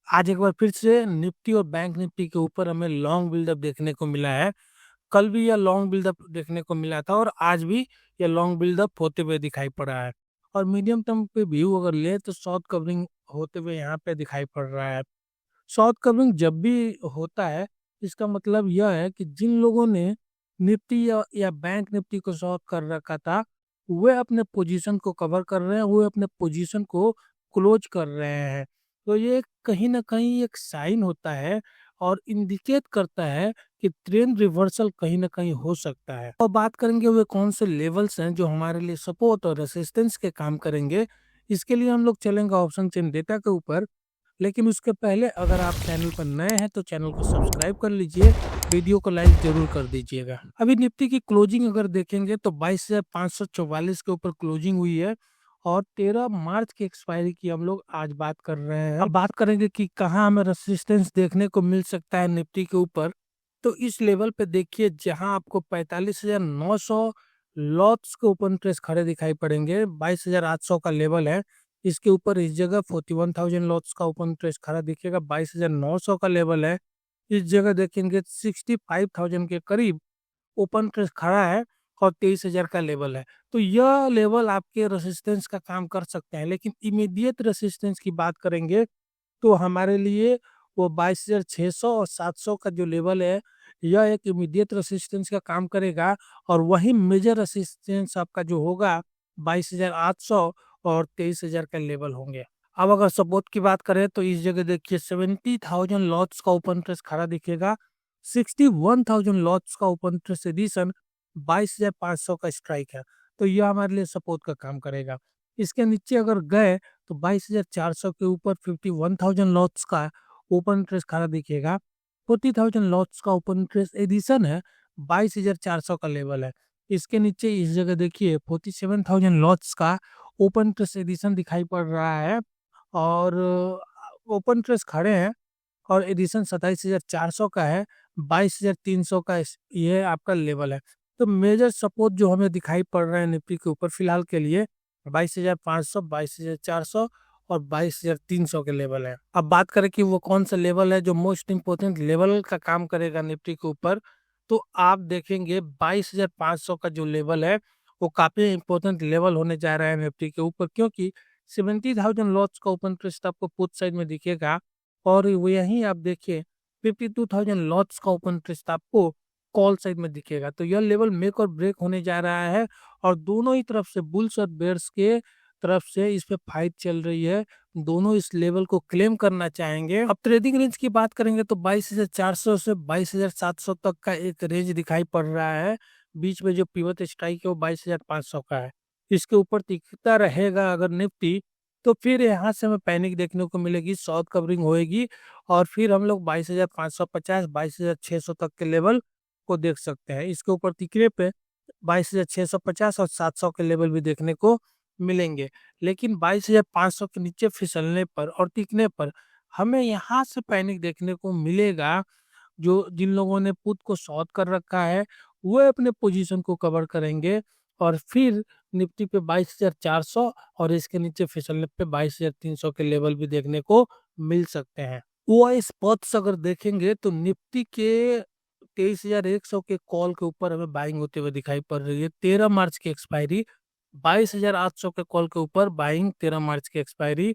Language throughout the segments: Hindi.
आज एक बार फिर से निफ्टी और बैंक निफ्टी के ऊपर हमें लॉन्ग बिल्डअप देखने को मिला है। कल भी यह लॉन्ग बिल्डअप देखने को मिला था और आज भी यह लॉन्ग बिल्डअप होते हुए दिखाई पड़ा है। और मीडियम टर्म पे व्यू अगर ले तो शॉर्ट कवरिंग होते हुए यहाँ पे दिखाई पड़ रहा है। शॉर्ट कवरिंग जब भी होता है, इसका मतलब यह है कि जिन लोगों ने निफ्टी या बैंक निफ्टी को शॉर्ट कर रखा था, वे अपने पोजीशन को कवर कर रहे हैं, वे अपने पोजीशन को क्लोज कर रहे हैं। तो ये कहीं ना कहीं एक साइन होता है और इंडिकेट करता है कि ट्रेंड रिवर्सल कहीं ना कहीं हो सकता है। और बात करेंगे वे कौन से लेवल्स हैं जो हमारे लिए सपोर्ट और रेसिस्टेंस के काम करेंगे। इसके लिए हम लोग चलेंगे ऑप्शन चेन डेटा के ऊपर। लेकिन उसके पहले अगर आप चैनल पर नए हैं तो चैनल को सब्सक्राइब कर लीजिए, वीडियो को लाइक जरूर कर दीजिएगा। अभी निफ्टी की क्लोजिंग अगर देखेंगे तो 22,544 के ऊपर क्लोजिंग हुई है और 13 मार्च की एक्सपायरी की हम लोग आज बात कर रहे हैं। अब बात करेंगे कि कहाँ हमें रेसिस्टेंस देखने को मिल सकता है निफ्टी के ऊपर। तो इस लेवल पे देखिए जहां आपको 45,900 लॉट्स के ओपन इंटरेस्ट खड़े दिखाई पड़ेंगे, 22,800 का लेवल है। इसके ऊपर इस जगह 41,000 लॉट्स का ओपन इंटरेस्ट खड़ा दिखेगा, 22,900 का लेवल है। इस जगह देखेंगे 65,000 के करीब ओपन इंटरेस्ट खड़ा है और 23,000 का लेवल है। तो यह लेवल आपके रेसिस्टेंस का काम कर सकते हैं। लेकिन इमीडिएट रेसिस्टेंस की बात करेंगे तो हमारे लिए वो 22,600 और 700 का जो लेवल है, यह एक इमीडिएट रेसिस्टेंस का काम करेगा। और वही मेजर रेसिस्टेंस आपका जो होगा 22,800 और 23,000 का लेवल होंगे। अब अगर सपोर्ट की बात करें तो इस जगह देखिए 70,000 लॉट्स का ओपन इंटरेस्ट खड़ा दिखेगा, 61,000 लॉट्स का ओपन इंटरेस्ट एडिशन, 22,500 का स्ट्राइक है। तो यह हमारे लिए सपोर्ट का काम करेगा। इसके नीचे अगर गए तो 22,400 के ऊपर 51,000 लॉट्स का ओपन इंटरेस्ट खड़ा दिखेगा, 40,000 लॉट्स का ओपन इंटरेस्ट एडिशन है, 22,400 का लेवल है। इसके नीचे इस जगह देखिए 47,000 लॉट्स का ओपन इंटरेस्ट एडिशन दिखाई पड़ रहा है और ओपन इंटरेस्ट खड़े हैं और एडिशन 27,400 का है, 22,300 का ये आपका लेवल है। तो मेजर सपोर्ट जो हमें दिखाई पड़ रहा है निफ्टी के ऊपर फिलहाल के लिए 22,500, 22,400 और 22,300 के लेवल है। अब बात करें कि वो कौन सा लेवल है जो मोस्ट इंपोर्टेंट लेवल का काम करेगा निफ्टी के ऊपर, तो आप देखेंगे 22,500 का जो लेवल है वो काफी इंपॉर्टेंट लेवल होने जा रहा है निफ्टी के ऊपर, क्योंकि 70,000 लॉट्स का ओपन इंटरेस्ट आपको पुट साइड में दिखेगा और वो यहीं आप देखिए 52,000 लॉट्स का ओपन इंटरेस्ट आपको कॉल साइड में दिखेगा। तो यह लेवल मेक और ब्रेक होने जा रहा है और दोनों ही तरफ से बुल्स और बेयर्स के तरफ से इस पे फाइट चल रही है। दोनों इस लेवल को क्लेम करना चाहेंगे। अब ट्रेडिंग रेंज की बात करेंगे तो 22,400 से 22,700 तक का एक रेंज दिखाई पड़ रहा है। बीच में जो पिवट स्ट्राइक है वो 22,500 का है। इसके ऊपर टिकता रहेगा अगर निफ्टी, तो फिर यहाँ से हमें पैनिक देखने को मिलेगी, शॉर्ट कवरिंग होएगी और फिर हम लोग 22,550, 22,600 तक के लेवल को देख सकते हैं। इसके ऊपर टिकने पे 22,650 और 700 के लेवल भी देखने को मिलेंगे। लेकिन 22,500 के नीचे फिसलने पर और टिकने पर हमें यहाँ से पैनिक देखने को मिलेगा। जो जिन लोगों ने पुट को शॉर्ट कर रखा है वो अपने पोजीशन को कवर करेंगे और फिर निफ्टी पे 22,400 और इसके नीचे फिसलने पे 22,300 के लेवल भी देखने को मिल सकते हैं। वो स्पॉट्स अगर देखेंगे तो निफ्टी के 23,100 के कॉल के ऊपर हमें बाइंग होते हुए दिखाई पड़ रही है। 13 मार्च की एक्सपायरी, 22,800 के कॉल के ऊपर बाइंग, 13 मार्च की एक्सपायरी,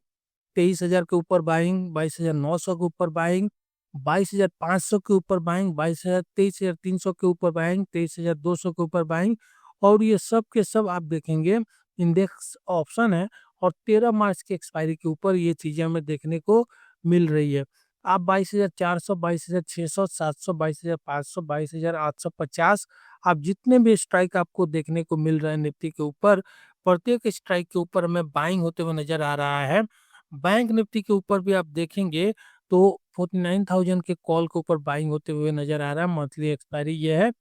23,000 के ऊपर बाइंग, 22,900 के ऊपर बाइंग, 22,500 के ऊपर बाइंग, 23,300 के ऊपर बाइंग, 23,200 के ऊपर बाइंग। और ये सब के सब आप देखेंगे इंडेक्स ऑप्शन है और 13 मार्च की एक्सपायरी के ऊपर ये चीजें हमें देखने को मिल रही है। आप 22,400, 22,600, 700, 22,500, 22,850, आप जितने भी स्ट्राइक आपको देखने को मिल रहे हैं निफ्टी के ऊपर, प्रत्येक स्ट्राइक के ऊपर हमें बाइंग होते हुए नजर आ रहा है। बैंक निफ्टी के ऊपर भी आप देखेंगे तो 49,000 के कॉल के ऊपर बाइंग होते हुए नजर आ रहा है, मंथली एक्सपायरी ये है।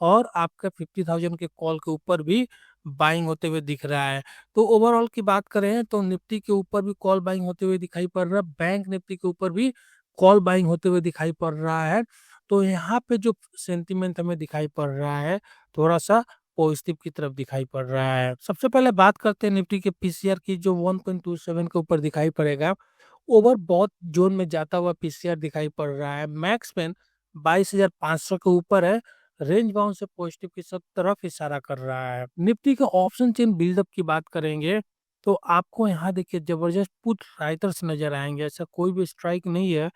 और आपका 50,000 के कॉल के ऊपर भी बाइंग होते हुए दिख रहा है। तो ओवरऑल की बात करें तो निफ्टी के ऊपर भी कॉल बाइंग होते हुए दिखाई पड़ रहा है, बैंक निफ्टी के ऊपर भी कॉल बाइंग होते हुए दिखाई पड़ रहा है। तो यहाँ पे जो सेंटीमेंट हमें दिखाई पड़ रहा है थोड़ा सा पॉजिटिव की तरफ दिखाई पड़ रहा है। सबसे पहले बात करते हैं निफ्टी के पीसीआर की, जो 1.27 के ऊपर दिखाई पड़ेगा। बहुत जोन में जाता हुआ पीसीआर दिखाई पड़ रहा है। मैक्स पेन 22,500 के ऊपर है। रेंज बाउंड से पॉजिटिव की सब तरफ इशारा कर रहा है। निफ्टी के ऑप्शन चेन बिल्डअप की बात करेंगे तो आपको यहाँ देखिए जबरदस्त पुट राइटर्स नजर आएंगे। ऐसा कोई भी स्ट्राइक नहीं है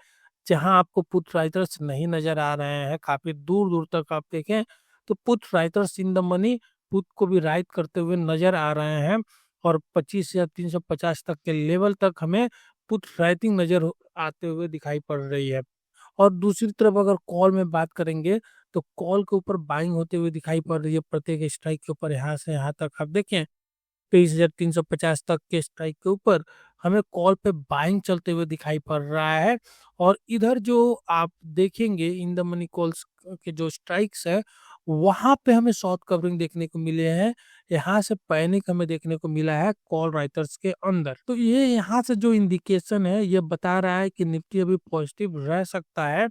जहां आपको पुट राइटर्स नहीं नजर आ रहे हैं। काफी दूर दूर तक आप देखें तो put writers in the money put को भी राइट करते हुए नजर आ रहे हैं और 25,350 तक के लेवल तक हमें पुट राइटिंग आते हुए दिखाई पड़ रही है। और दूसरी तरफ अगर कॉल में बात करेंगे तो कॉल के ऊपर बाइंग होते हुए दिखाई पड़ रही है। प्रत्येक स्ट्राइक के ऊपर यहाँ से यहाँ तक आप देखें 23,350 तक के स्ट्राइक के ऊपर हमें कॉल पे बाइंग चलते हुए दिखाई पड़ रहा है। और इधर जो आप देखेंगे इन द मनी कॉल्स के जो स्ट्राइक्स है वहां पे हमें शॉर्ट कवरिंग देखने को मिले हैं। यहाँ से पैनिक हमें देखने को मिला है कॉल राइटर्स के अंदर। तो ये यहाँ से जो इंडिकेशन है ये बता रहा है कि निफ्टी अभी पॉजिटिव रह सकता है।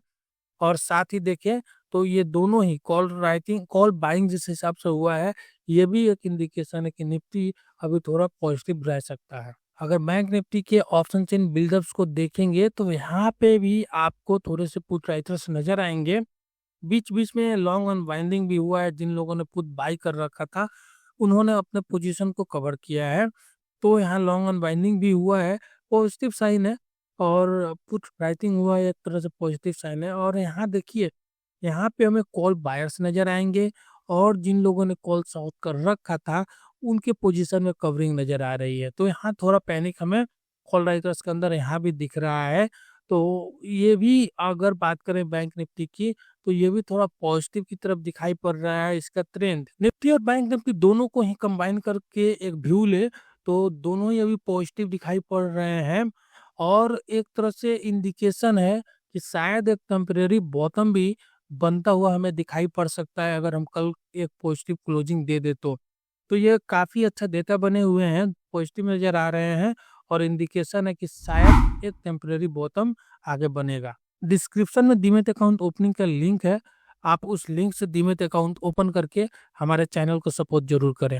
और साथ ही देखें तो ये दोनों ही कॉल बाइंग जिस हिसाब से हुआ है ये भी एक इंडिकेशन है कि निफ्टी अभी थोड़ा पॉजिटिव रह सकता है। अगर बैंक निफ्टी के ऑप्शन चेन बिल्डअप्स को देखेंगे तो यहाँ पे भी आपको थोड़े से पुट राइटर्स नजर आएंगे। बीच बीच में लॉन्ग अनवाइंडिंग भी हुआ है। जिन लोगों ने पुट बाई कर रखा था उन्होंने अपने पोजीशन को कवर किया है। तो यहाँ लॉन्ग अनवाइंडिंग भी हुआ है, पॉजिटिव साइन है। और पुट राइटिंग हुआ है, एक तरह से पॉजिटिव साइन है। और यहाँ देखिए यहाँ पे हमें कॉल बायर्स नजर आएंगे और जिन लोगों ने कॉल शॉर्ट कर रखा था उनके पोजीशन में कवरिंग नजर आ रही है। तो यहाँ थोड़ा पैनिक हमें कॉल राइटर्स के अंदर यहाँ भी दिख रहा है। तो ये भी अगर बात करें बैंक निफ्टी की तो ये भी थोड़ा पॉजिटिव की तरफ दिखाई पड़ रहा है इसका ट्रेंड। निफ्टी और बैंक निफ्टी दोनों को ही कंबाइन करके एक व्यू ले तो दोनों ही अभी पॉजिटिव दिखाई पड़ रहे हैं। और एक तरह से इंडिकेशन है कि शायद एक टेम्परेरी बॉटम भी बनता हुआ हमें दिखाई पड़ सकता है अगर हम कल एक पॉजिटिव क्लोजिंग दे दे तो ये काफी अच्छा डेटा बने हुए हैं, पॉजिटिव नजर आ रहे हैं और इंडिकेशन है कि शायद एक टेम्परेरी बॉटम आगे बनेगा। डिस्क्रिप्शन में डीमैट अकाउंट ओपनिंग का लिंक है, आप उस लिंक से डीमैट अकाउंट ओपन करके हमारे चैनल को सपोर्ट जरूर करें।